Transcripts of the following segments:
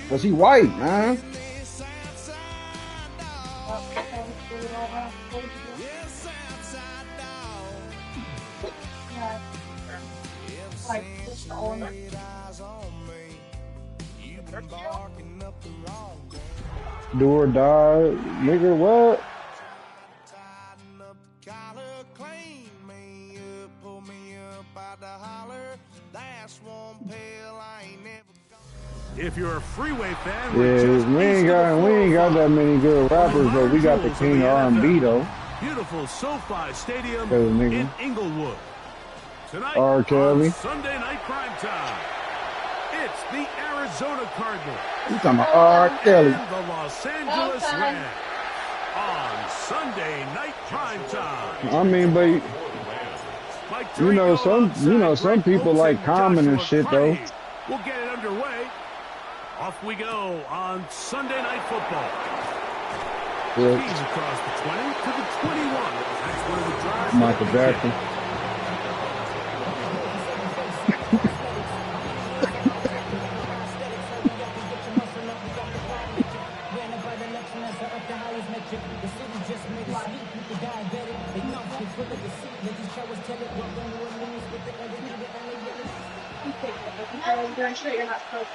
Cause he white, man. Do or die, nigga. What? If you're a Freeway fan, yeah, we ain't got that many good rappers, but we got the king of R&B though. Beautiful SoFi Stadium in Inglewood. Tonight R. Kelly. on Sunday Night Primetime, it's the Arizona Cardinals. You talking about R. Kelly? And the Los Angeles Rams on Sunday Night Primetime. I mean, but some people like Common and shit though. We'll get it underway. Off we go on Sunday Night Football. He's across the 20 to the 21. That's where the drive. Michael Jackson.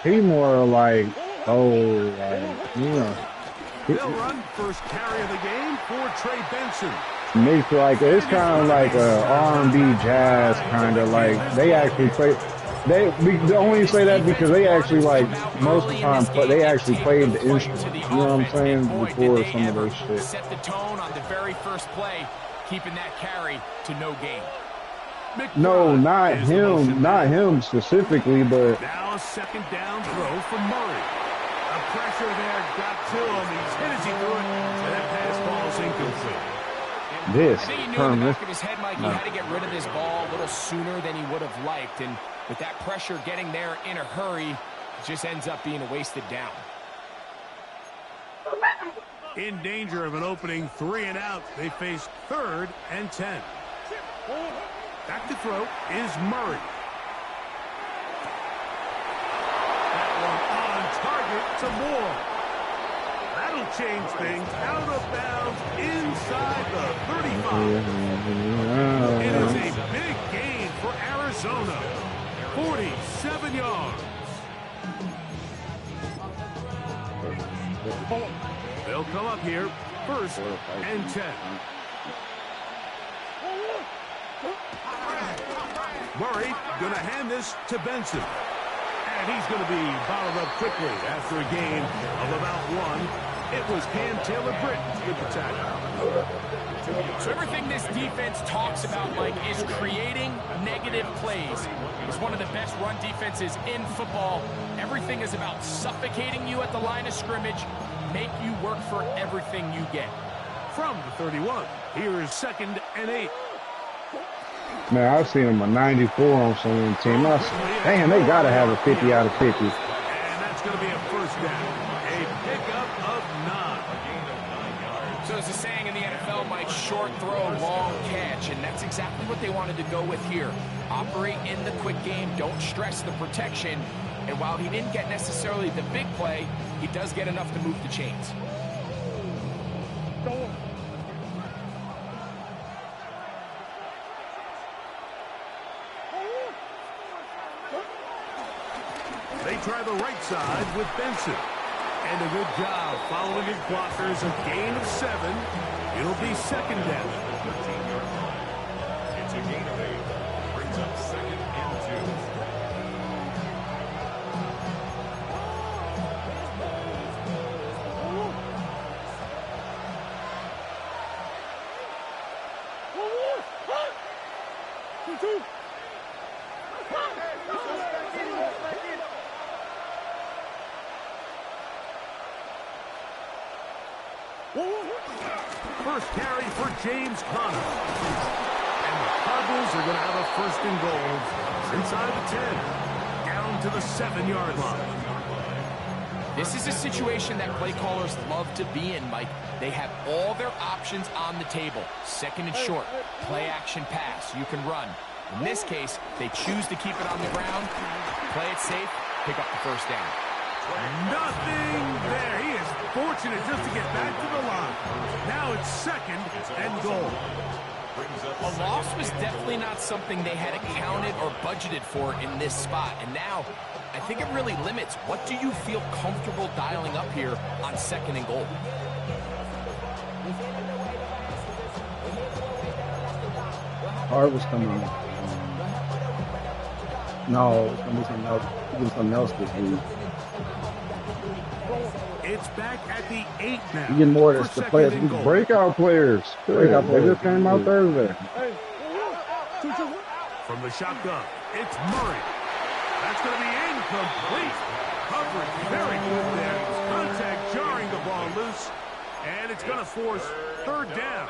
He more like, you know. They'll run first carry of the game for Trey Benson. Makes like it's kind of like a R&B jazz kind of like they actually play. They only say that because they actually like most of the time they actually played the instrument. You know what I'm saying? Before some of those shit. Set the tone on the very first play, keeping that carry to no gain. No, not him specifically, but now a second down throw for Murray. A pressure there got to him. He's hit as he threw it, and that pass ball's incomplete. I think he knew in the back of his head, Mike, he had to get rid of this ball a little sooner than he would have liked, and with that pressure getting there in a hurry, it just ends up being a wasted down. In danger of an opening 3 and out, they face 3rd and 10. Back to throw is Murray. That one on target to Moore. That'll change things. Out of bounds inside the 35. It is a big gain for Arizona. 47 yards. They'll come up here 1st and 10. Murray going to hand this to Benson. And he's going to be bottled up quickly after a gain of about 1. It was Cam Taylor-Britt with the tackle. So everything this defense talks about, Mike, is creating negative plays. It's one of the best run defenses in football. Everything is about suffocating you at the line of scrimmage, make you work for everything you get. From the 31, here is 2nd and 8. Man, I've seen him a 94 on some of the team. Damn, they got to have a 50 out of 50. And that's going to be a 1st down. A pickup of 9. So there's a saying in the NFL, Mike, short throw, long catch, and that's exactly what they wanted to go with here. Operate in the quick game, don't stress the protection, and while he didn't get necessarily the big play, he does get enough to move the chains. They try the right side with Benson. And a good job following his blockers. A gain of 7. It'll be 2nd down. It's a gain of 8. Brings up 2nd and 2. First carry for James Conner. And the Cardinals are going to have a 1st and goal inside the 10. Down to the 7-yard line. This is a situation that play callers love to be in, Mike. They have all their options on the table. 2nd and short, play action pass. You can run. In this case, they choose to keep it on the ground, play it safe, pick up the 1st down. Nothing there. He is fortunate just to get back to the line. Now it's 2nd and goal. A loss was definitely not something they had accounted or budgeted for in this spot. And now, I think it really limits. What do you feel comfortable dialing up here on 2nd and goal? Hard was coming. No, it's gonna be something else. It's gonna be something else this week. It's back at the 8 now. You get more of the players. Breakout players. Breakout players. They just came out Thursday. From the shotgun, it's Murray. That's going to be incomplete. Coverage very good there. Contact jarring the ball loose. And it's going to force 3rd down.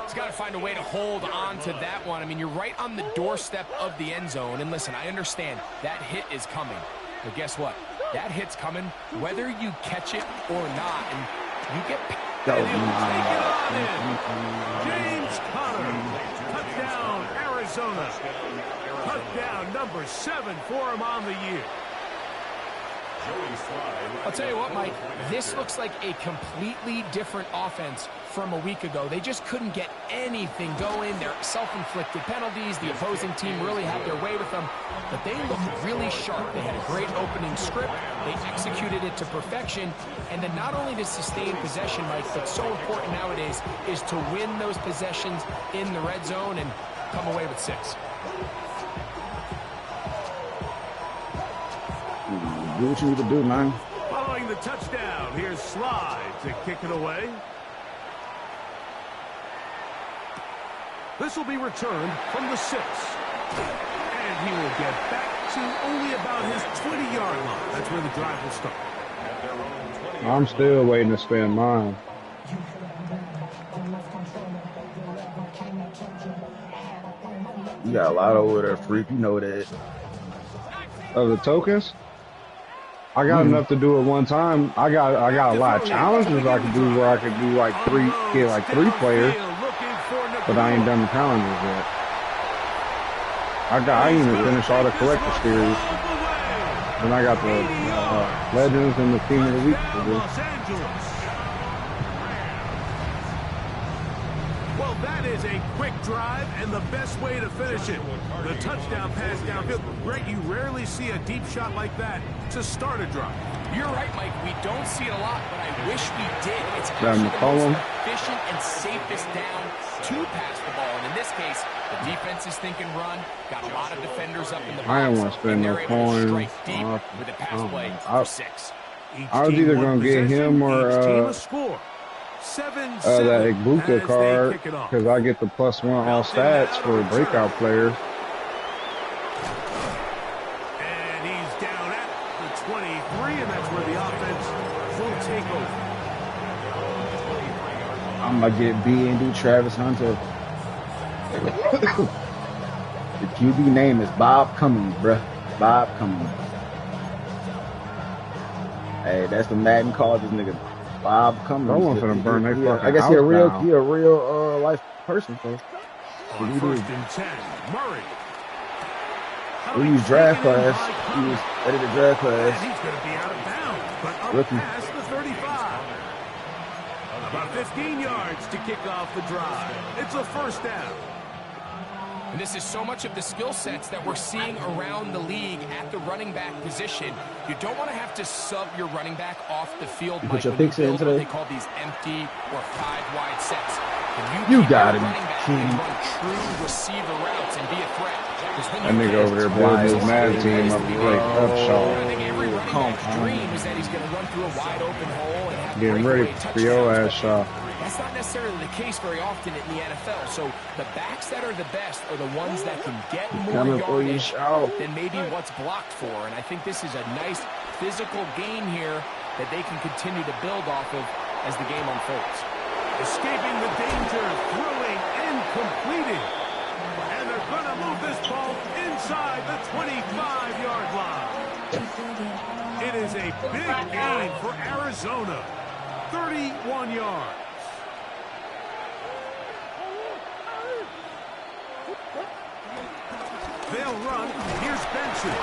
He's got to find a way to hold on to that one. I mean, you're right on the doorstep of the end zone. And listen, I understand that hit is coming. But guess what? That hit's coming whether you catch it or not. And you get... James Conner. Touchdown, Arizona. Touchdown number 7 for him on the year. I'll tell you what, Mike, this looks like a completely different offense from a week ago. They just couldn't get anything going. Their self-inflicted penalties, the opposing team really had their way with them, but they looked really sharp. They had a great opening script. They executed it to perfection, and then not only to sustain possession, Mike, but so important nowadays is to win those possessions in the red zone and come away with 6. Do what you need to do, man. Following the touchdown, here's Slide to kick it away. This will be returned from the 6. And he will get back to only about his 20-yard line. That's where the drive will start. I'm still waiting to spend mine. You got a lot over there, freak. You know that. Of the tokens? I got enough to do it one time. I got a lot of challenges I could do where I could do like 3 players, but I ain't done the challenges yet. I ain't even finished all the collector series. Then I got the Legends and the Team of the Week to do. Well, that is a quick drive and the best way to finish it. The touchdown pass downfield. Greg, you rarely see a deep shot like that to start a drive. You're right, Mike. We don't see it a lot, but I wish we did. It's actually the most efficient and safest down to pass the ball. And in this case, the defense is thinking run. Got a lot of defenders up in the box. I don't want to spend no coins. Deep with a pass play for 6. I was either going to get him or that Igbuka card because I get the +1 all stats for breakout players. And he's down at the 23, and that's where the offense will take over. I'm going to get B and do Travis Hunter. The QB name is Bob Cummings, bruh. Bob Cummings. Hey, that's the Madden call this nigga. Bob Cummings. I want to burn that fucking I guess house he a real life person. So. On 1st and 10, Murray. We use draft class. He was edited draft class. And he's going to be out of bounds, but up past the 35. About 15 yards to kick off the drive. It's a 1st down. And this is so much of the skill sets that we're seeing around the league at the running back position. You don't want to have to sub your running back off the field, Mike. Put your picks in today. They call these empty or 5-wide sets. You got him. Run true receiver routes and be a threat. That nigga over there building his Madden team up to like Upshaw. I think every running back's dream is that he's going to run through a wide open hole and have getting ready for your ass shot. That's not necessarily the case very often in the NFL. So the backs that are the best are the ones that can get more yardage than maybe what's blocked for. And I think this is a nice physical game here that they can continue to build off of as the game unfolds. Escaping the danger, throwing and completing. And they're going to move this ball inside the 25-yard line. It is a big gain for Arizona. 31 yards. They'll run. Here's Benson.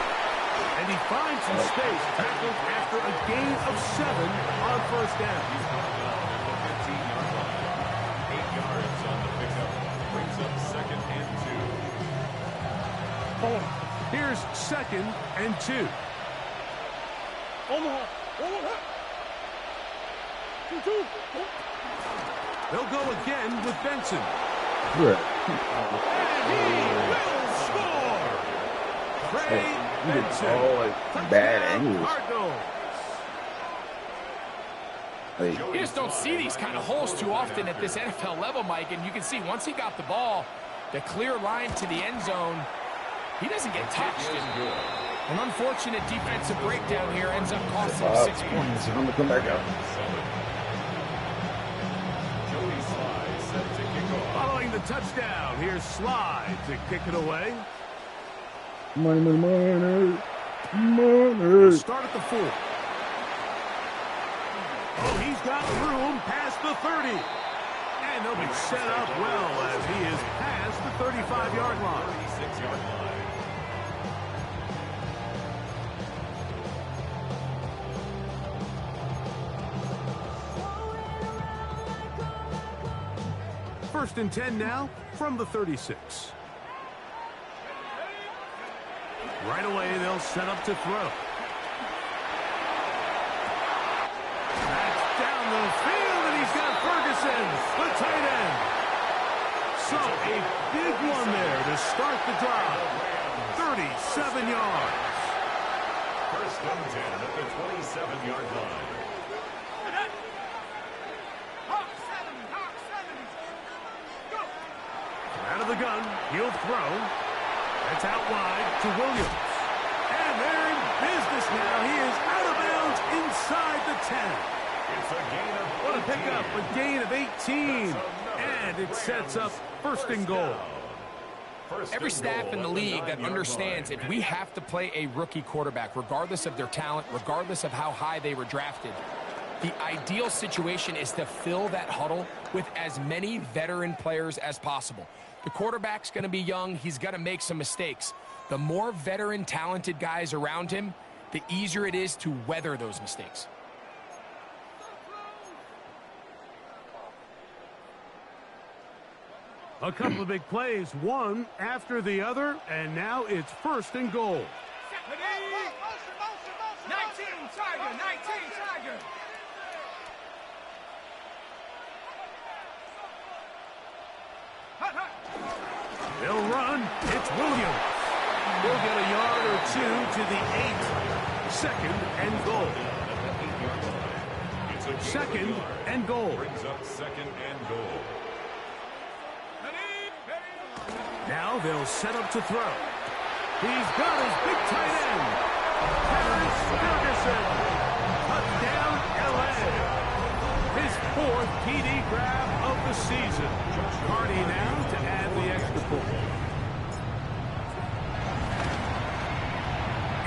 And he finds some space, tackled after a gain of 7 on first down. 15-yard line. 8 yards on the pickup. Brings up 2nd and 2. Here's 2nd and 2. They'll go again with Benson. Right. And he will score! Trey Benson. All like bad angles. Cardinals. Like, You just don't see these kind of holes too often at this NFL level, Mike, and you can see once he got the ball, the clear line to the end zone, he doesn't get touched. An unfortunate defensive breakdown here ends up costing him 6 points. I'm gonna come back out. Joey Sly set to kick off. Following the touchdown, here's Sly to kick it away. Money. Start at the 4. Oh, he's got room past the 30. And they'll be set up well as he is past the 35-yard line. 36-yard line. First and 10 now from the 36. Right away, they'll set up to throw. That's down the field, and he's got Ferguson, the tight end. So a big one there to start the drive. 37 yards. First and 10 at the 27-yard line. Out of the gun, he'll throw. That's out wide to Williams. And they're in business now. He is out of bounds inside the 10. It's a gain of 18. What a pickup, a gain of 18. And it sets up first and goal. Every staff in the league that understands if we have to play a rookie quarterback, regardless of their talent, regardless of how high they were drafted, the ideal situation is to fill that huddle with as many veteran players as possible. The quarterback's going to be young. He's going to make some mistakes. The more veteran, talented guys around him, the easier it is to weather those mistakes. A couple of big plays, one after the other, and now it's first and goal. 19 Tiger, 19 Tiger. They'll run. It's Williams. We'll get a yard or two to the 8. Second and goal. Second and goal. Brings up 2nd and goal. Now they'll set up to throw. He's got his big tight end. Terrence Ferguson. Touchdown, L.A. His 4th TD grab of the season. Hardy now to add the extra point.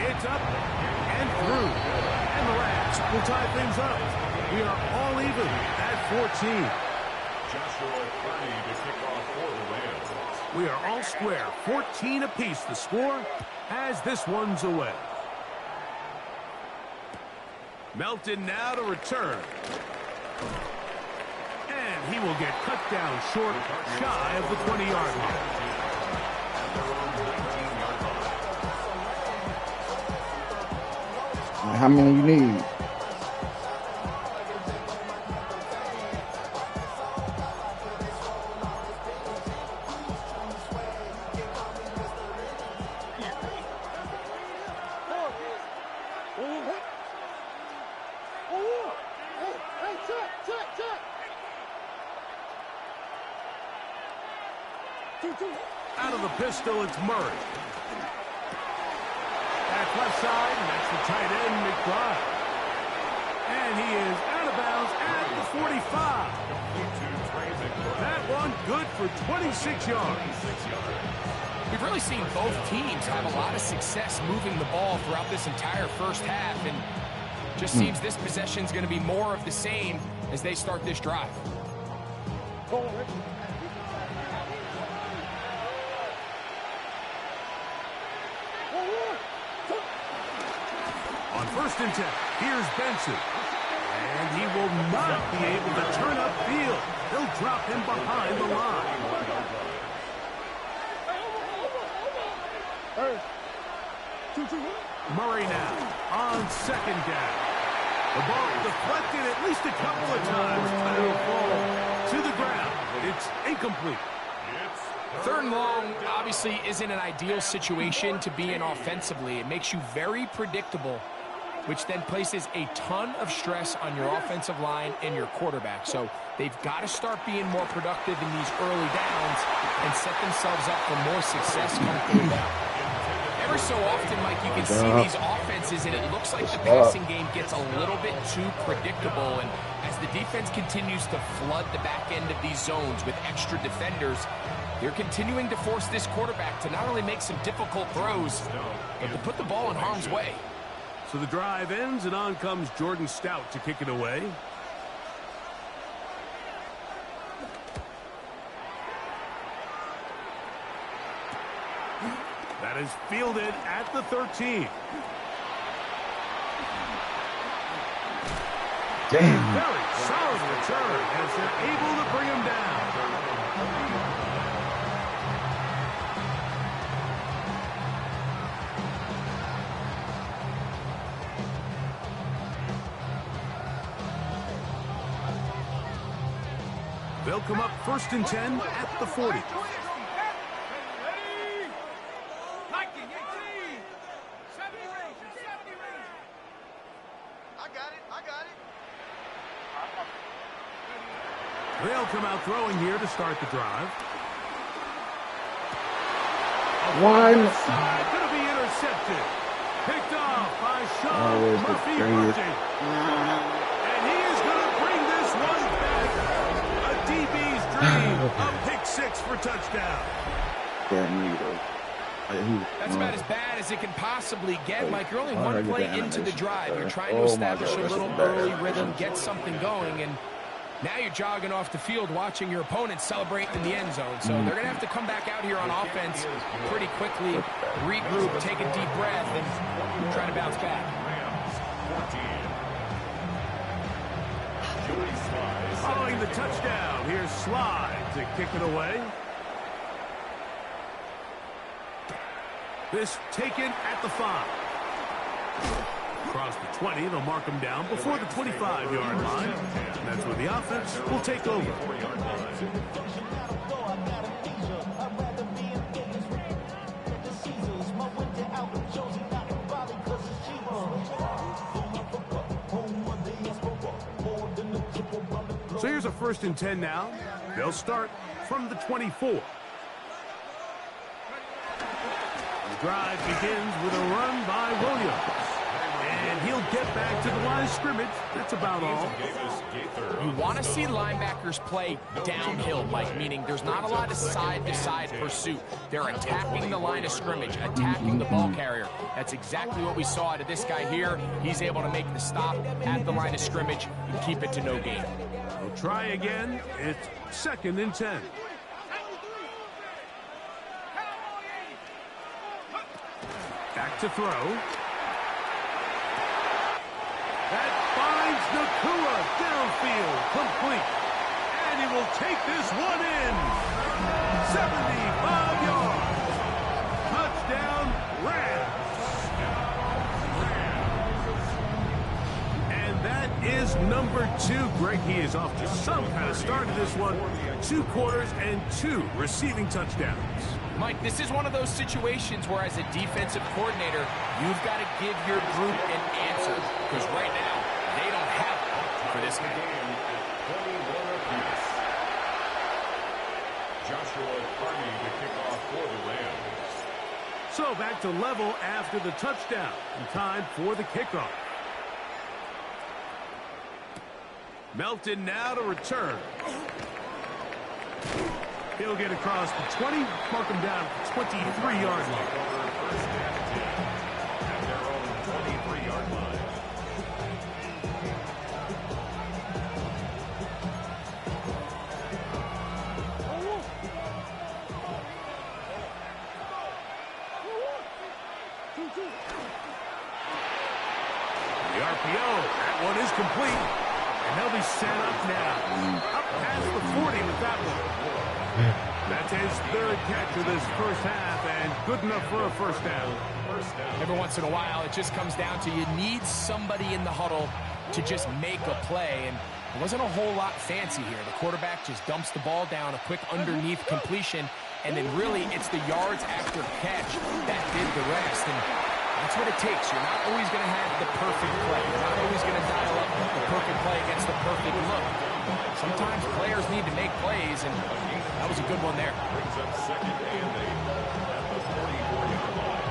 It's up and through. And the Rams will tie things up. We are all even at 14. Joshua Purdy to kick off for the Rams. We are all square, 14 apiece the score as this one's away. Melton now to return. And he will get cut down short, shy of the 20-yard line. How many you need? Out of the pistol, it's Murray. Back left side, and that's the tight end, McBride. And he is out of bounds at the 45. That one good for 26 yards. We've really seen both teams have a lot of success moving the ball throughout this entire first half, and just seems this possession is going to be more of the same as they start this drive. first and 10. Here's Benson. And he will not be able to turn upfield. They'll drop him behind the line. Murray now on second down. The ball deflected at least a couple of times. It'll fall to the ground. It's incomplete. Third and long obviously isn't an ideal situation to be in offensively. It makes you very predictable, which then places a ton of stress on your offensive line and your quarterback. So they've got to start being more productive in these early downs and set themselves up for more success coming through down. Ever so often, Mike, you can see these offenses, and it looks like the passing game gets a little bit too predictable. And as the defense continues to flood the back end of these zones with extra defenders, they're continuing to force this quarterback to not only make some difficult throws, but to put the ball in harm's way. So the drive ends, and on comes Jordan Stout to kick it away. That is fielded at the 13. Damn. Very solid return as they're able to bring him down. They'll come up first and 10 at the 40. They'll come out throwing here to start the drive. One. Going to be intercepted. Picked off by Sean Murphy-Bunting. And he is going to bring this one back. A DB's dream. A pick six for touchdown. That's about as bad as it can possibly get, Mike. You're only one play into the drive. You're trying to establish a little early rhythm, get something going, and now you're jogging off the field watching your opponent celebrate in the end zone. So they're going to have to come back out here on offense pretty quickly, regroup, take a deep breath, and try to bounce back. Following the touchdown, here's Slide to kick it away. This taken at the 5. Across the 20, they'll mark him down before the 25-yard line. And that's where the offense will take over. So here's a first and 10 now. They'll start from the 24. The drive begins with a run by Williams. And he'll get back to the line of scrimmage. That's about all. You want to see linebackers play downhill, Mike, meaning there's not a lot of side-to-side pursuit. They're attacking the line of scrimmage, attacking the ball carrier. That's exactly what we saw out of this guy here. He's able to make the stop at the line of scrimmage and keep it to no gain. We'll try again. It's second and 10. Back to throw. That finds Nakua downfield, complete. And he will take this one in. 75 yards. Touchdown, Rams. And that is number 2. Greg, he is off to some kind of start in this one. 2 quarters and 2 receiving touchdowns. Mike, this is one of those situations where as a defensive coordinator, you've got to give your group an answer. Because right now, they don't have it for this game. Joshua Carney to kick off for the Rams. So back to level after the touchdown. And time for the kickoff. Melton now to return. He'll get across the 20, mark him down at the 23-yard line. First and 10 at their own 23-yard line. RPO. That one is complete. And they'll be set up now. Up past the 40 with that one. That's his third catch of this first half, and good enough for a first down. Every once in a while, it just comes down to you need somebody in the huddle to just make a play, and it wasn't a whole lot fancy here. The quarterback just dumps the ball down, a quick underneath completion, and then really it's the yards after catch that did the rest, and that's what it takes. You're not always going to have the perfect play. You're not always going to dial up the perfect play against the perfect look. Sometimes players need to make plays, and that was a good one there. Brings up second and 8 at the 44-yard line.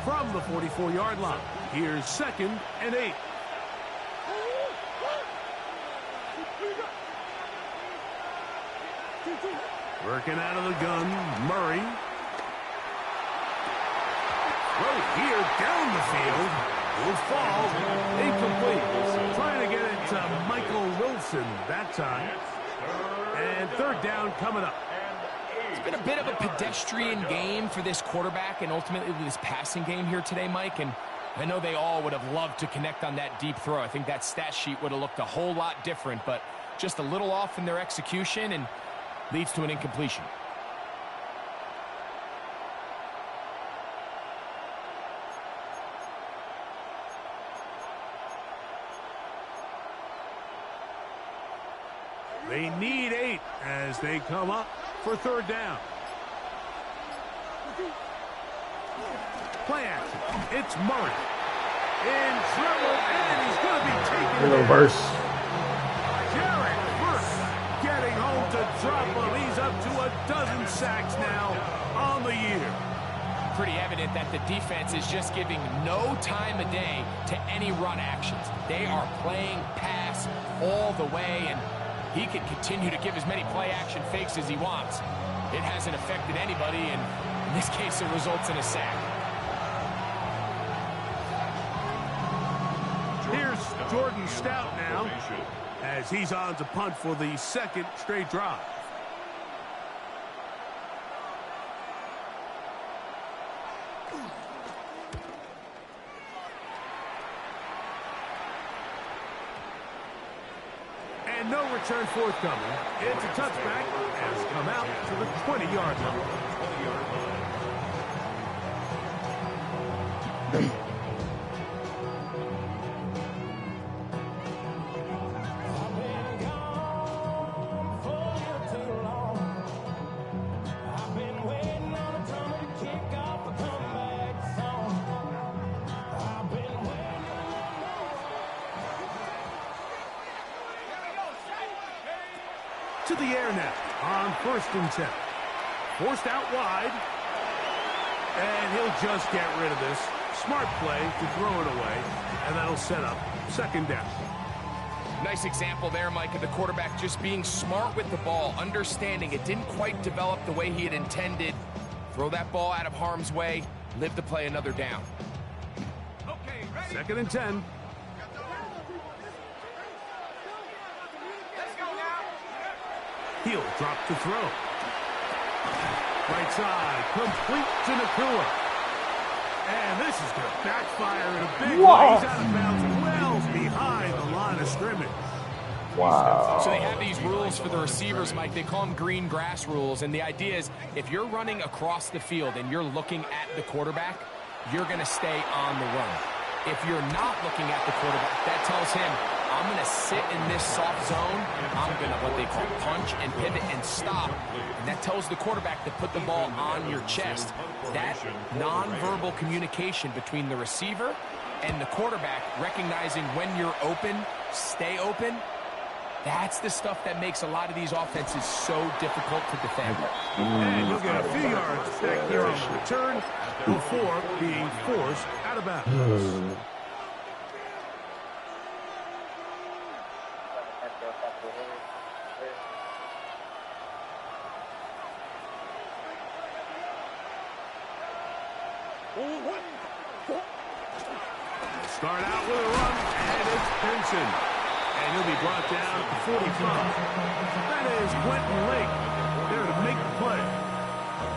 From the 44-yard line, here's second and 8. Working out of the gun, Murray. Right here, down the field. Will fall. Incomplete. Trying to get it to Michael Wilson that time. And third down coming up. It's been a bit of a pedestrian game for this quarterback and ultimately this passing game here today, Mike. And I know they all would have loved to connect on that deep throw. I think that stat sheet would have looked a whole lot different, but just a little off in their execution and leads to an incompletion. They need 8 as they come up for third down. Play action. It's Murray. In trouble, and he's going to be taken. In reverse. Jared Burke getting home to drop him. He's up to a dozen sacks now on the year. Pretty evident that the defense is just giving no time of day to any run actions. They are playing pass all the way, and he can continue to give as many play-action fakes as he wants. It hasn't affected anybody, and in this case, it results in a sack. Here's Jordan Stout now, as he's on to punt for the second straight drive. And no return forthcoming. It's a touchback as come out to the 20-yard line. To the air now on 1st and 10. Forced out wide. And he'll just get rid of this. Smart play to throw it away. And that'll set up second down. Nice example there, Mike, of the quarterback just being smart with the ball, understanding it didn't quite develop the way he had intended. Throw that ball out of harm's way, live to play another down. Okay, ready? 2nd and 10. He'll drop to throw. Right side, complete to Nakua. And this is going to backfire in a big way. He's out of bounds well behind the line of scrimmage. Wow. So they have these rules for the receivers, Mike. They call them green grass rules. And the idea is if you're running across the field and you're looking at the quarterback, you're going to stay on the run. If you're not looking at the quarterback, that tells him, I'm going to sit in this soft zone. I'm going to what they call punch and pivot and stop. And that tells the quarterback to put the ball on your chest. That nonverbal communication between the receiver and the quarterback, recognizing when you're open, stay open, that's the stuff that makes a lot of these offenses so difficult to defend. And he'll get a few yards back here on the return before being forced out of bounds. Start out with a run, and it's Benson. And he'll be brought down at the 45. That is Quentin Lake there to make the play.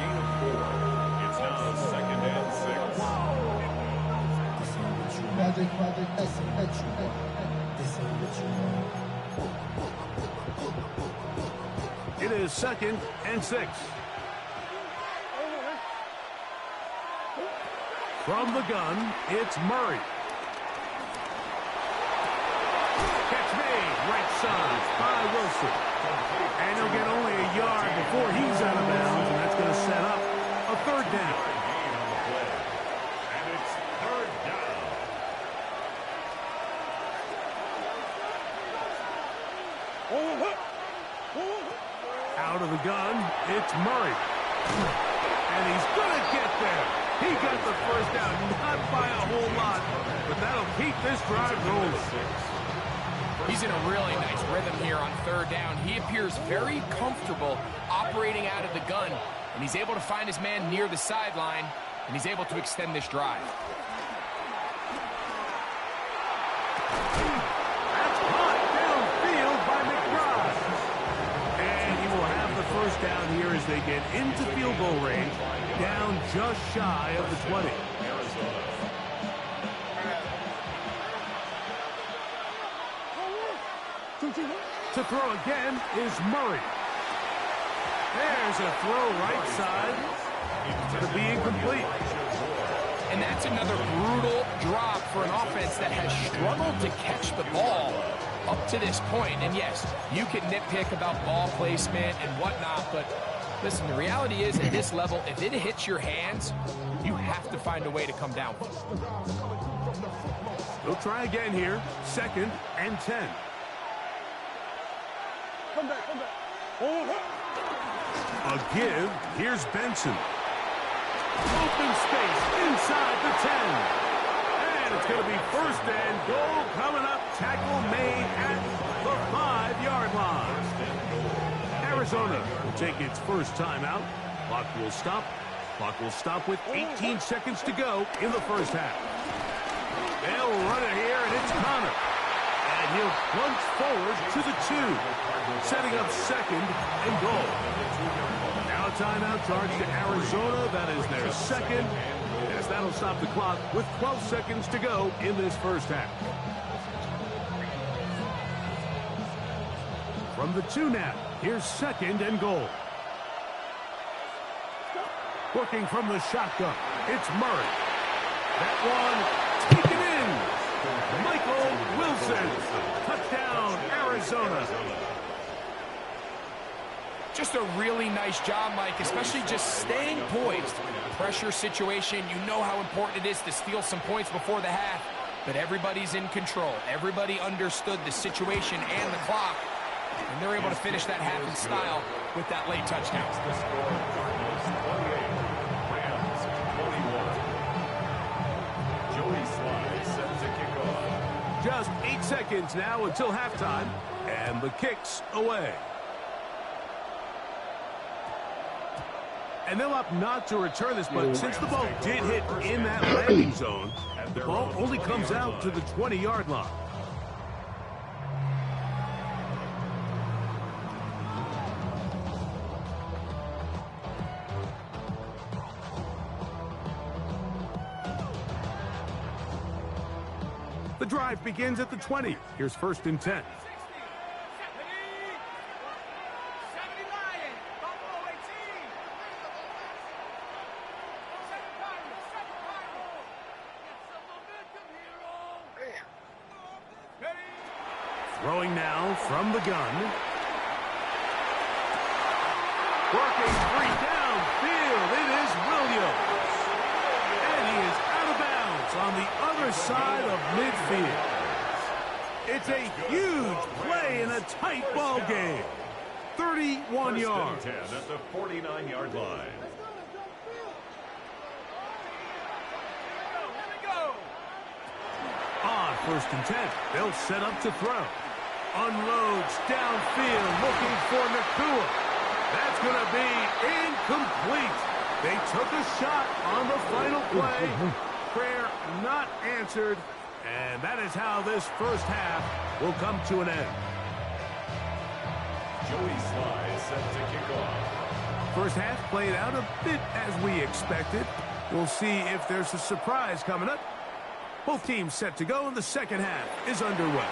gain of 4. It's now 2nd and 6. It is 2nd and 6. From the gun, it's Murray. Catch made, right side by Wilson. And he'll get only a yard before he's out of bounds, and that's going to set up a 3rd down. Gain on the play. And it's 3rd down. Out of the gun, it's Murray. And he's going to get there. He got the 1st down, not by a whole lot, but that'll keep this drive rolling. He's in a really nice rhythm here on 3rd down. He appears very comfortable operating out of the gun, and he's able to find his man near the sideline, and he's able to extend this drive. That's caught downfield by McBride. And he will have the 1st down here as they get into field goal range, down just shy of the 20. To throw again is Murray. There's a throw right side to be incomplete. And that's another brutal drop for an offense that has struggled to catch the ball up to this point. And yes, you can nitpick about ball placement and whatnot, but listen, the reality is at this level, if it hits your hands, you have to find a way to come down. He'll try again here. 2nd and 10. A give. Here's Benson. Open space inside the 10. And it's going to be 1st and goal coming up. Tackle made at the 5-yard line. Arizona will take its 1st timeout. Clock will stop. Clock will stop with 18 seconds to go in the 1st half. They'll run it here, and it's Connor. And he'll plunge forward to the 2, setting up 2nd and goal. Now a timeout charge to Arizona. That is their 2nd, as that'll stop the clock with 12 seconds to go in this 1st half. From the 2 now, here's 2nd and goal. Working from the shotgun, it's Murray. That one taken in. Michael Wilson. Touchdown, Arizona. Just a really nice job, Mike, especially just staying poised. Pressure situation, you know how important it is to steal some points before the half, but everybody's in control. Everybody understood the situation and the clock, and they're able to finish that half in style with that late touchdown. The score, Cardinals 28, Rams 21. Joey Sly set to kick off. Just 8 seconds now until halftime, and the kick's away. And they'll opt not to return this, but since the ball did hit in that landing zone, the ball only comes out to the 20-yard line. The drive begins at the 20. Here's 1st and 10. Throwing now from the gun. Working free downfield. It is Williams. And he is out of bounds on the other side of midfield. It's a huge play in a tight ball game. 31 yards. 10 at the 49-yard line. On 1st and 10, they'll set up to throw. Unloads downfield, looking for Nakua. That's going to be incomplete. They took a shot on the final play. Prayer not answered, and that is how this 1st half will come to an end. Joey Sly set to kick off. First half played out a bit as we expected. We'll see if there's a surprise coming up. Both teams set to go, and the second half is underway.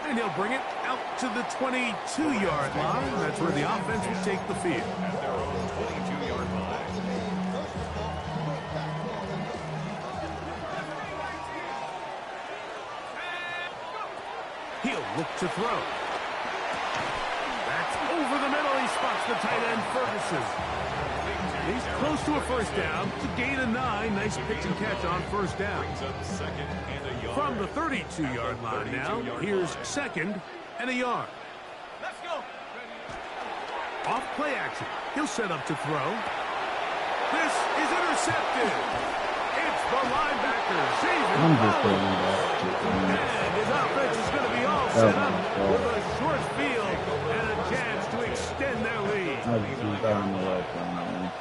And he'll bring it out to the 22-yard line. That's where the offense will take the field. At their own 22-yard line. He'll look to throw. That's over the middle. He spots the tight end, Ferguson. He's close to a first down to gain a 9. Nice pitch and catch on first down. Brings up second and a yard. From the 32-yard line now, here's second and a yard. Let's go. Off play action. He'll set up to throw. This is intercepted. It's the linebacker, I'm just Xavier. throwing that. And his offense is going to be all set up with a short field and a chance to extend their lead. I just use that on the left on that one.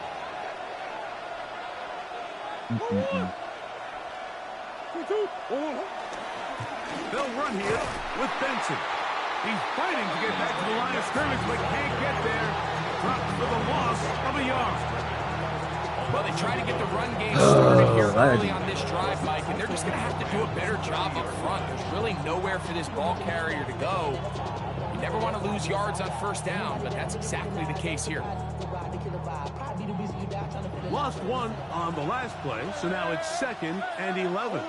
They'll run here with Benson. He's fighting to get back to the line of scrimmage, but can't get there. Dropped for the loss of a yard. Well, they try to get the run game started here early on this drive, Mike, and they're just going to have to do a better job up front. There's really nowhere for this ball carrier to go. You never want to lose yards on first down, but that's exactly the case here. Lost one on the last play, so now it's second and 11.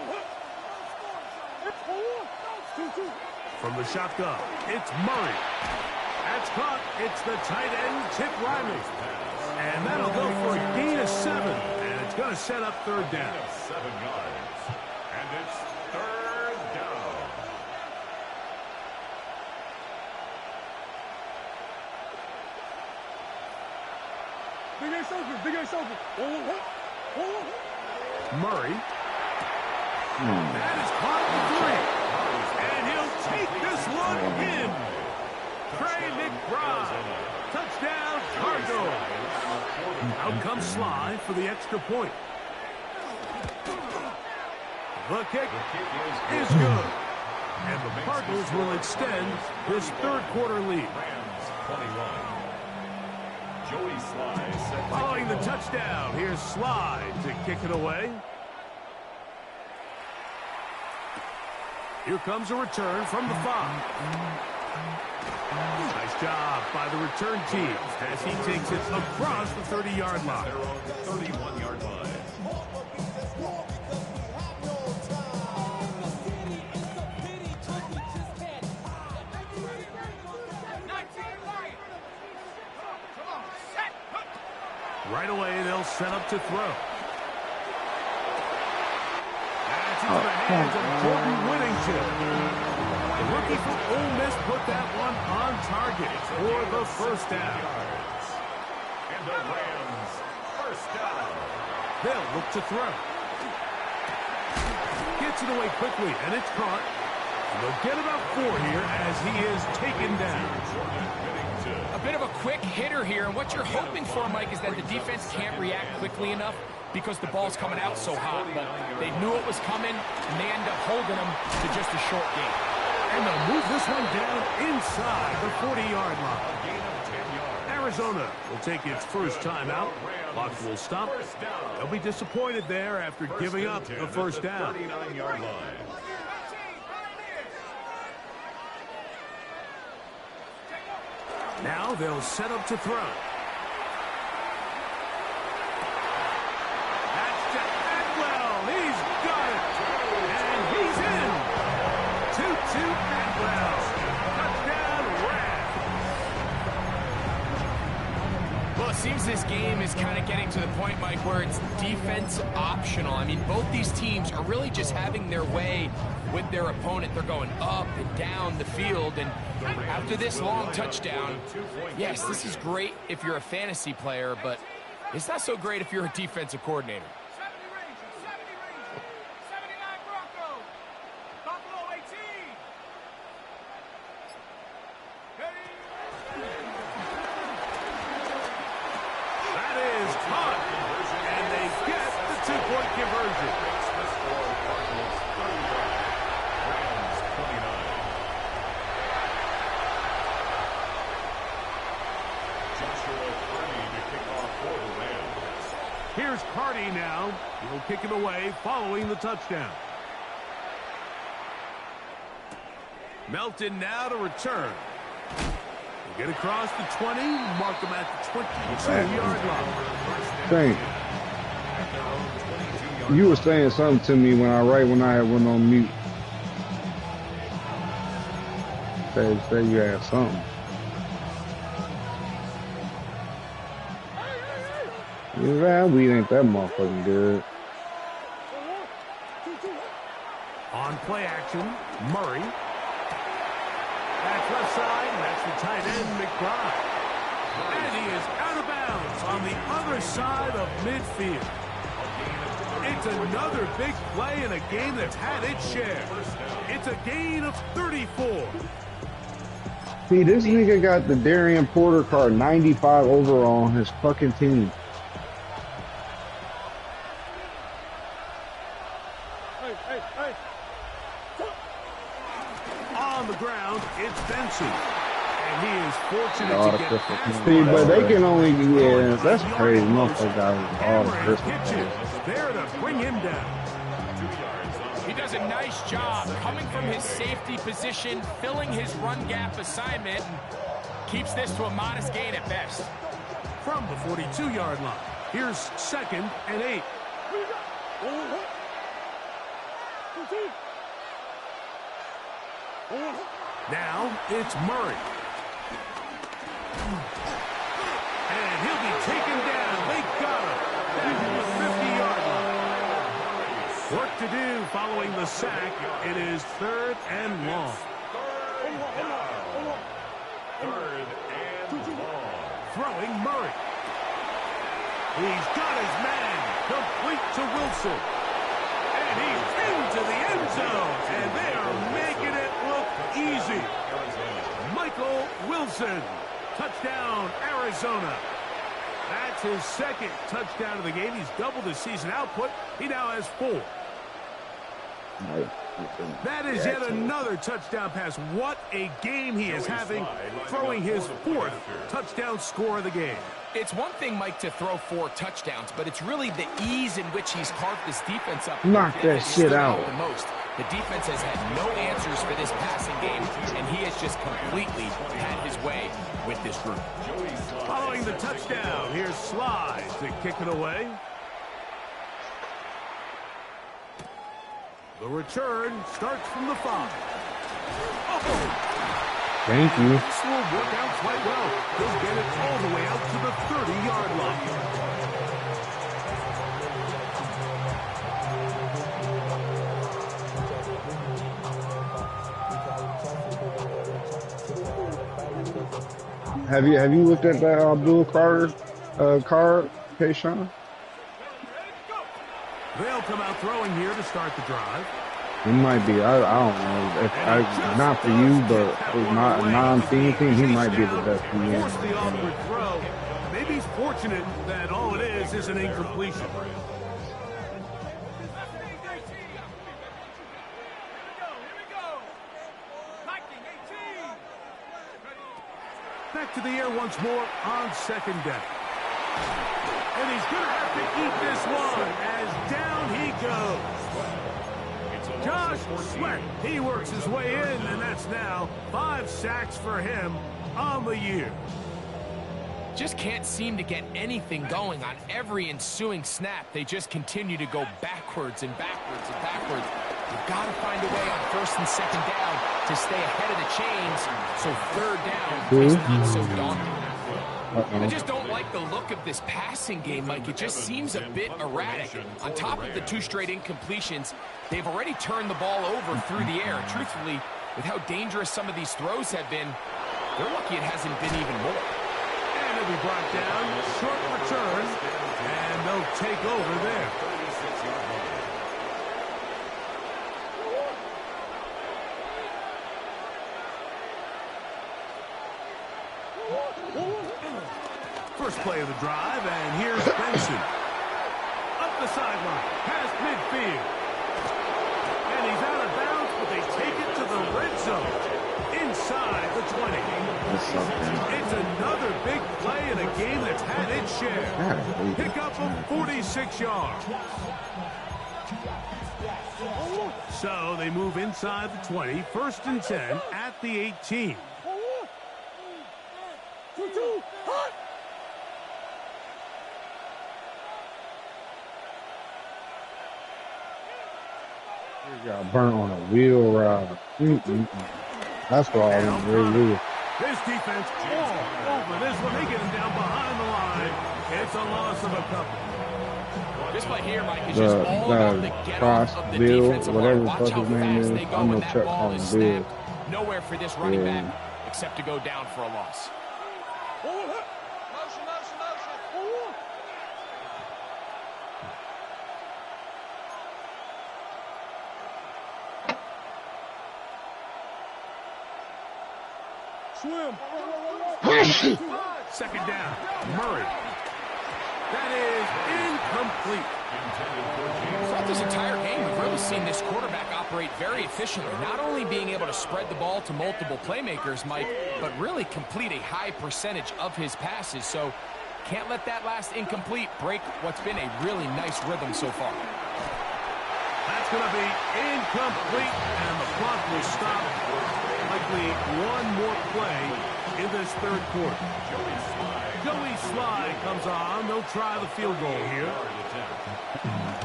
From the shotgun, it's Murray. That's caught. It's the tight end, Tip Riley. And that'll go for a gain of 7. And it's going to set up third down. 7 yards. And it's third down. Murray. That is caught for 3. And he'll take this one in. Trey McBride. Touchdown, Cardinals. Out comes Sly for the extra point. The kick is good. And the Cardinals will extend this third quarter lead. Rams 21. Joey Sly set. Following the touchdown, here's Sly to kick it away. Here comes a return from the 5. Nice job by the return team as he takes it across the 30-yard line. Their own 31-yard line. Right away, they'll set up to throw. That's into the hands of Jordan Whittington. The rookie from Ole Miss put that one on target for the first down. And the Rams first down. They'll look to throw. Gets it away quickly, and it's caught. They'll get about 4 here as he is taken down. A bit of a quick hitter here, and what you're hoping for, Mike, is that the defense can't react quickly enough because the ball's coming out so hot. But they knew it was coming, and they end up holding them to just a short gain. And they'll move this one down inside the 40-yard line. Arizona will take its first time out. Clock will stop. They'll be disappointed there after giving up the first down. 39-yard line. Now they'll set up to throw. That's to Atwell. He's got it. And he's in. 2-2 Atwell. Touchdown Rams. Well, it seems this game is kind of getting to the point, Mike, where it's defense optional. I mean, both these teams are really just having their way with their opponent. They're going up and down the field, and after this long touchdown, yes, this is great if you're a fantasy player, but it's not so great if you're a defensive coordinator. 70 Rangers, 70 Rangers, 79 Broncos, Buffalo 18. That is caught. And they get the 2-point conversion. Here's Cardi now. He'll kick it away following the touchdown. Melton now to return. He'll get across the 20, mark him at the 22-yard line. Thank you were saying something to me when I had went on mute. Say you had something. That weed ain't that motherfucking good. On play action, Murray. That's left side, and that's the tight end, McBride. And he is out of bounds on the other side of midfield. It's another big play in a game that's had its share. It's a gain of 34. See, this nigga got the Darian Porter card, 95 overall on his fucking team. On the ground, it's Benson. And he is fortunate to get past. See, but they can only, yeah, that's crazy. Motherfucker got all the pitches there to bring him down. He does a nice job coming from his safety position, filling his run gap assignment, and keeps this to a modest gain at best. From the 42-yard line, here's 2nd and 8. Now it's Murray. And he'll be taken down. They got him. Back to the 50-yard line. Work to do following the sack. It is 3rd and long. Throwing Murray. He's got his man. Complete to Wilson. And he's into the end zone. And they are making it look easy. Michael Wilson. Touchdown, Arizona. That's his 2nd touchdown of the game. He's doubled his season output. He now has 4. That is yet another touchdown pass. What a game he is having, throwing his 4th touchdown score of the game. It's one thing, Mike, to throw 4 touchdowns, but it's really the ease in which he's carved this defense up. Knock that shit out. The most. The defense has had no answers for this passing game, and he has just completely had his way with this group. Following the touchdown, here's Slide to kick it away. The return starts from the 5. Thank you. This will work out quite well. He'll get it all the way out to the 30-yard line. Have you looked at that Abdul Carter card, Kayshawn? They'll come out throwing here to start the drive. He might be. I don't know. If not for you, but not a non-team team, he might be the best for you. Force the awkward throw. Maybe he's fortunate that all it is an incompletion. Back to the air once more on 2nd down. And he's going to have to eat this one as down he goes. Josh Sweat, he works his way in, and that's now 5 sacks for him on the year. Just can't seem to get anything going on every ensuing snap. They just continue to go backwards and backwards and backwards. You've got to find a way on 1st and 2nd down to stay ahead of the chains, so 3rd down is not so daunting. I just don't like the look of this passing game, Mike. It just seems a bit erratic. On top of the 2 straight incompletions, they've already turned the ball over through the air. Truthfully, with how dangerous some of these throws have been, they're lucky it hasn't been even more. And it'll be brought down, short return, and they'll take over there. First play of the drive, and here's Benson. Up the sideline, past midfield. And he's out of bounds, but they take it to the red zone. Inside the 20. It's another big play in a game that's had its share. Pick up of 46 yards. So they move inside the 20, 1st and 10 at the 18. He got burnt on a wheel ride. That's why I was really. This defense all over this one. They get him down behind the line. It's a loss of a couple. This play here, Mike, is just all about the get-off of the defensive line. Watch how fast they go when that ball is snapped. Nowhere for this running back except to go down for a loss. Swim. 2nd down. Murray. That is incomplete. Throughout this entire game, we've really seen this quarterback operate very efficiently, not only being able to spread the ball to multiple playmakers, Mike, but really complete a high percentage of his passes. So can't let that last incomplete break what's been a really nice rhythm so far. That's going to be incomplete, and the clock will stop. Likely one more play in this 3rd quarter. Joey Slye comes on. They'll try the field goal here.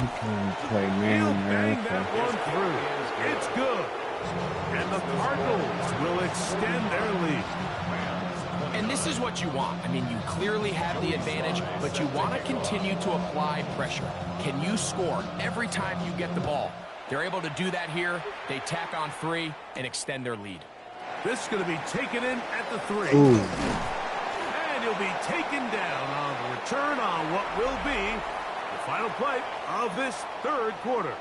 He can't play He'll man. bang that one through. It's good. And the Cardinals will extend their lead. And this is what you want. I mean, you clearly have the advantage, but you want to continue to apply pressure. Can you score every time you get the ball? They're able to do that here. They tack on 3 and extend their lead. This is going to be taken in at the 3. Ooh. And he'll be taken down on the return on what will be the final play of this 3rd quarter.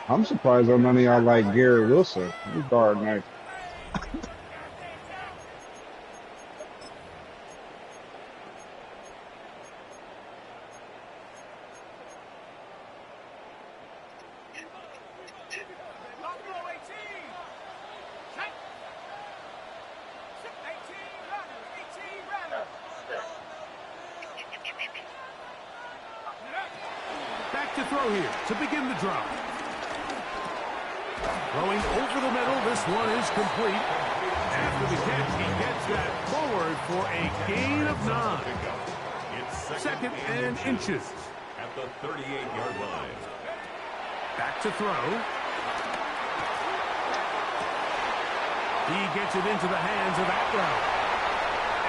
I'm surprised that none of y'all like Gary Wilson. He's guard nice. Back to throw here to begin the drive. Throwing over the middle, this one is complete. After the catch, he gets that forward for a gain of 9. 2nd and inches. At the 38-yard line. Back to throw. He gets it into the hands of Atwell.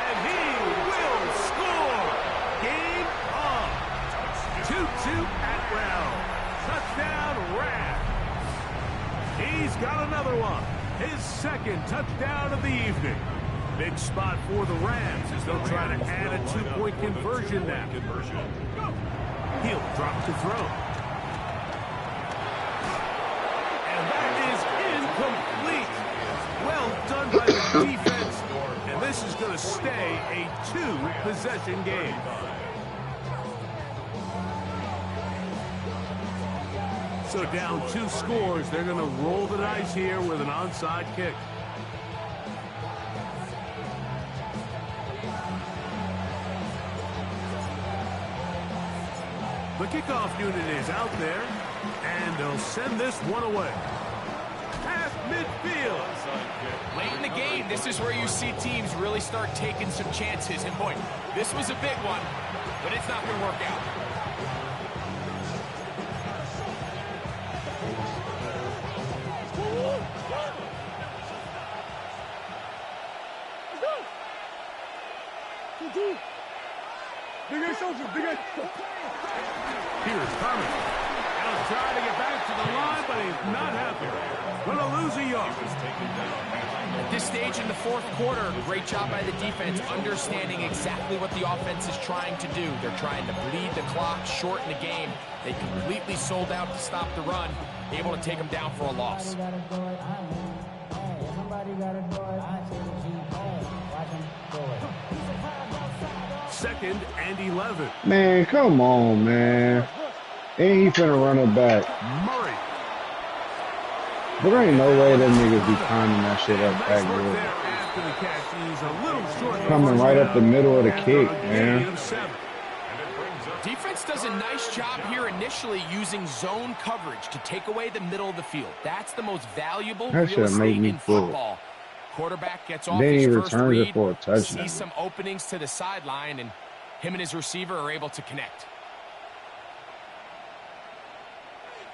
And he will score. Game on. 2-2 Atwell. Touchdown Rams. He's got another one. His 2nd touchdown of the evening. Big spot for the Rams as they'll try to add a 2-point conversion now. He'll drop to throw. And that is incomplete. Well done by the defense. And this is going to stay a 2-possession game. So down 2 scores, they're going to roll the dice here with an onside kick. The kickoff unit is out there, and they'll send this one away. Past midfield. Late in the game, this is where you see teams really start taking some chances. And boy, this was a big one, but it's not going to work out. Here's Carmen. Now trying to get back to the line, but he's not happy. Going to lose a yard. At this stage in the 4th quarter, great job by the defense understanding exactly what the offense is trying to do. They're trying to bleed the clock, shorten the game. They completely sold out to stop the run, able to take them down for a loss. 2nd and 11. Man, come on, man. Ain't he finna run it back? Murray. There ain't no way them niggas be timing that shit up that Nice work good. there after the catch. He's a little short. Coming right up the middle of the And kick, a gain man. of 7. Defense does a nice job here initially using zone coverage to take away the middle of the field. That's the most valuable That real shit estate made me in fool. football. Quarterback gets off Then he his first returns it read, for a touchdown. sees some openings to the sideline, and him and his receiver are able to connect.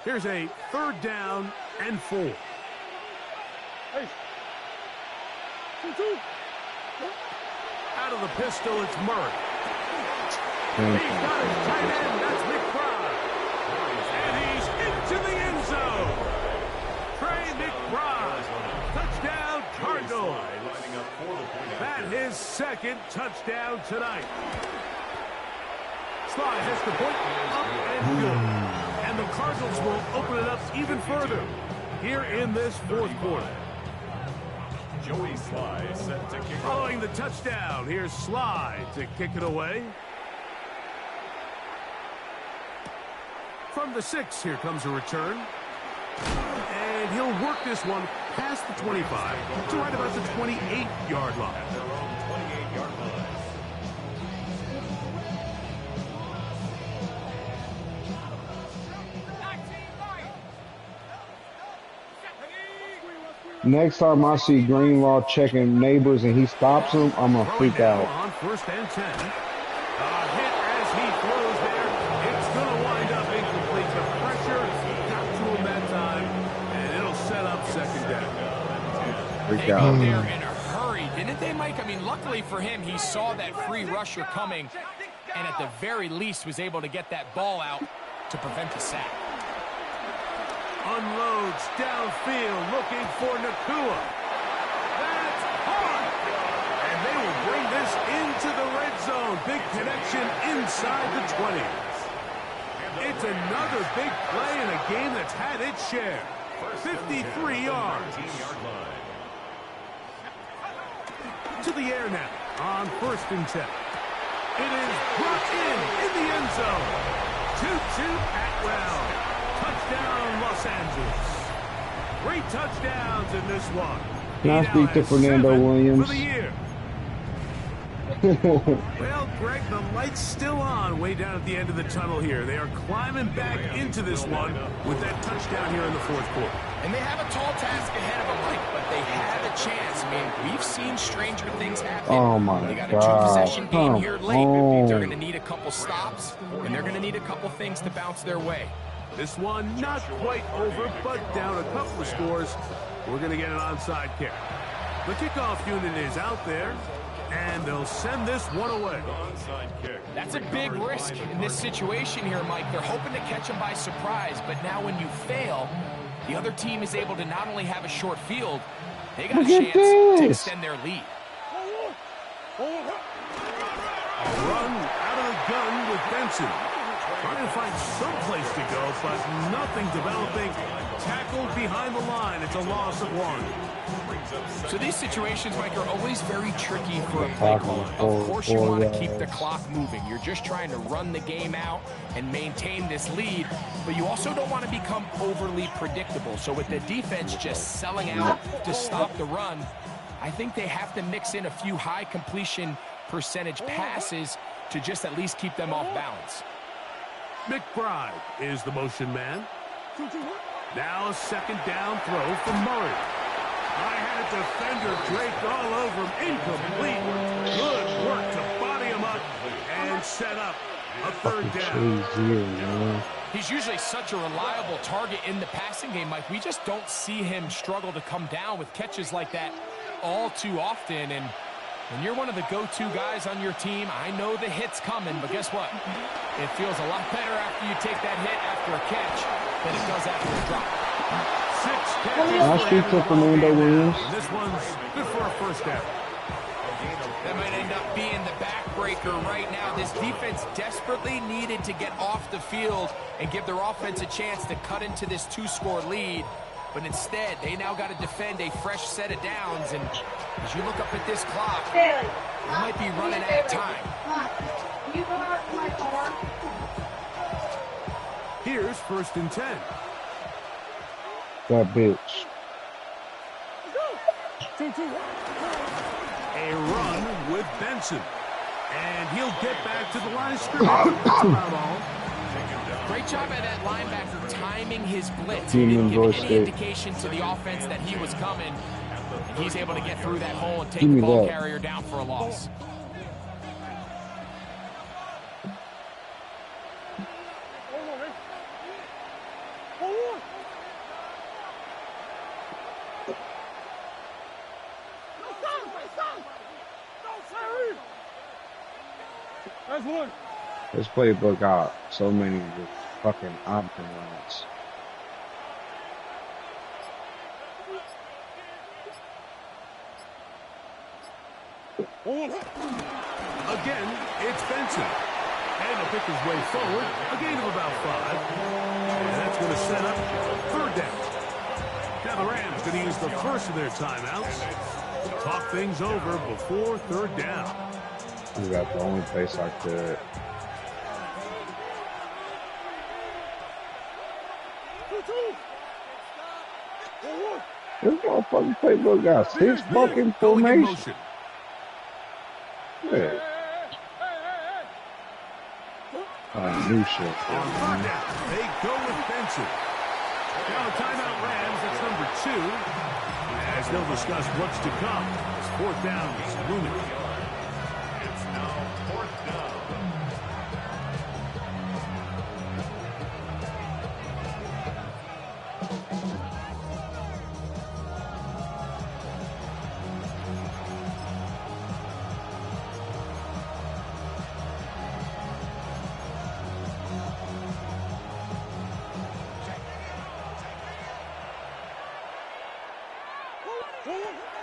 Here's a 3rd down and 4. Out of the pistol, it's Murray. He's got his tight end. That's McBride. And he's into the end zone. Trey McBride. Touchdown, Cardinals. That his 2nd touchdown tonight. Slide has the point up and good. And the Cardinals will open it up even further here in this 4th quarter. Joey Sly set to kick. Following the touchdown, here's Sly to kick it away. From the 6, here comes a return. And he'll work this one past the 25 to right about the 28-yard line. Their own 28-yard line. Next time I see Greenlaw checking neighbors and he stops him, I'm gonna Throwing freak now out. on 1st and 10. A hit as he throws there. It's going to wind up incomplete. The pressure got to him that time, and it'll set up 2nd down. Freak They got out. there in a hurry, didn't they, Mike? I mean, luckily for him, he saw that free rusher coming, and at the very least was able to get that ball out to prevent the sack. Unloads downfield, looking for Nakua. That's hard. And they will bring this into the red zone. Big connection inside the 20s. It's another big play in a game that's had its share. 53 yards. To the air now on 1st and 10. It is brought in the end zone. Tutu Atwell. Touchdown, Los Angeles. 3 touchdowns in this one. Can I He now speak to has Fernando 7 Williams? for the year. Well, Greg, the light's still on way down at the end of the tunnel here. They are climbing back into this one with that touchdown here in the 4th quarter. And they have a tall task ahead of them, Mike, but they have a chance. I mean, we've seen stranger things happen. Oh, my They got a God. 2-possession game Come here late. on. They're going to need a couple stops, and they're going to need a couple things to bounce their way. This one not quite over, but down a couple of scores. We're going to get an onside kick. The kickoff unit is out there, and they'll send this one away. Onside kick. That's a big risk in this situation here, Mike. They're hoping to catch them by surprise, but now when you fail, the other team is able to not only have a short field, they got a Look at chance to this. extend their lead. A run out of the gun with Benson. Trying to find some place to go, but nothing developing. Tackled behind the line. It's a loss of 1. So these situations, Mike, are always very tricky for a play caller. Of course you want to keep the clock moving. You're just trying to run the game out and maintain this lead, but you also don't want to become overly predictable. So with the defense just selling out to stop the run, I think they have to mix in a few high completion percentage passes to just at least keep them off balance. McBride is the motion man. Now a 2nd down throw from Murray. I had a defender draped all over him. Incomplete. Good work to body him up and set up a 3rd down. man. He's usually such a reliable target in the passing game, Mike. We just don't see him struggle to come down with catches like that all too often. And when you're one of the go-to guys on your team, I know the hit's coming, but guess what? It feels a lot better after you take that hit after a catch than it does after a drop. 6 Can I catches. speak to Fernando Williams? This one's good for a 1st down. That might end up being the backbreaker right now. This defense desperately needed to get off the field and give their offense a chance to cut into this 2-score lead. But instead, they now got to defend a fresh set of downs. And as you look up at this clock, they might be running out of time. Here's 1st and 10. That bitch. A run with Benson. And he'll get back to the line of scrimmage. That's about all. Great job by that linebacker timing his blitz. He Demon didn't give voice any state. indication to the offense that he was coming. And he's able to get through that hole and take Give the me ball that. carrier down for a loss. This playbook got so many just fucking option runs. Again, it's Benson. And he'll pick his way forward. A gain of about 5. And that's going to set up third down. Now the Rams going to use the first of their timeouts to talk things over before third down. We got the only place I could. This motherfucking playbook got 6 fucking Going in formations. motion. Yeah. New shit. On third down, they go with Benson. Now the timeout Rams, that's number 2. As they'll discuss what's to come as fourth down is looming. It's now fourth down.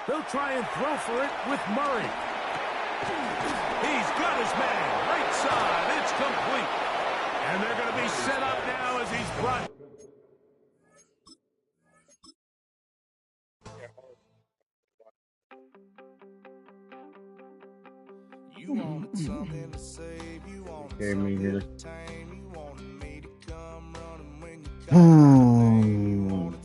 They'll try and throw for it with Murray. He's got his man. Right side. It's complete. And they're going to be set up now as he's brought. Gave me here.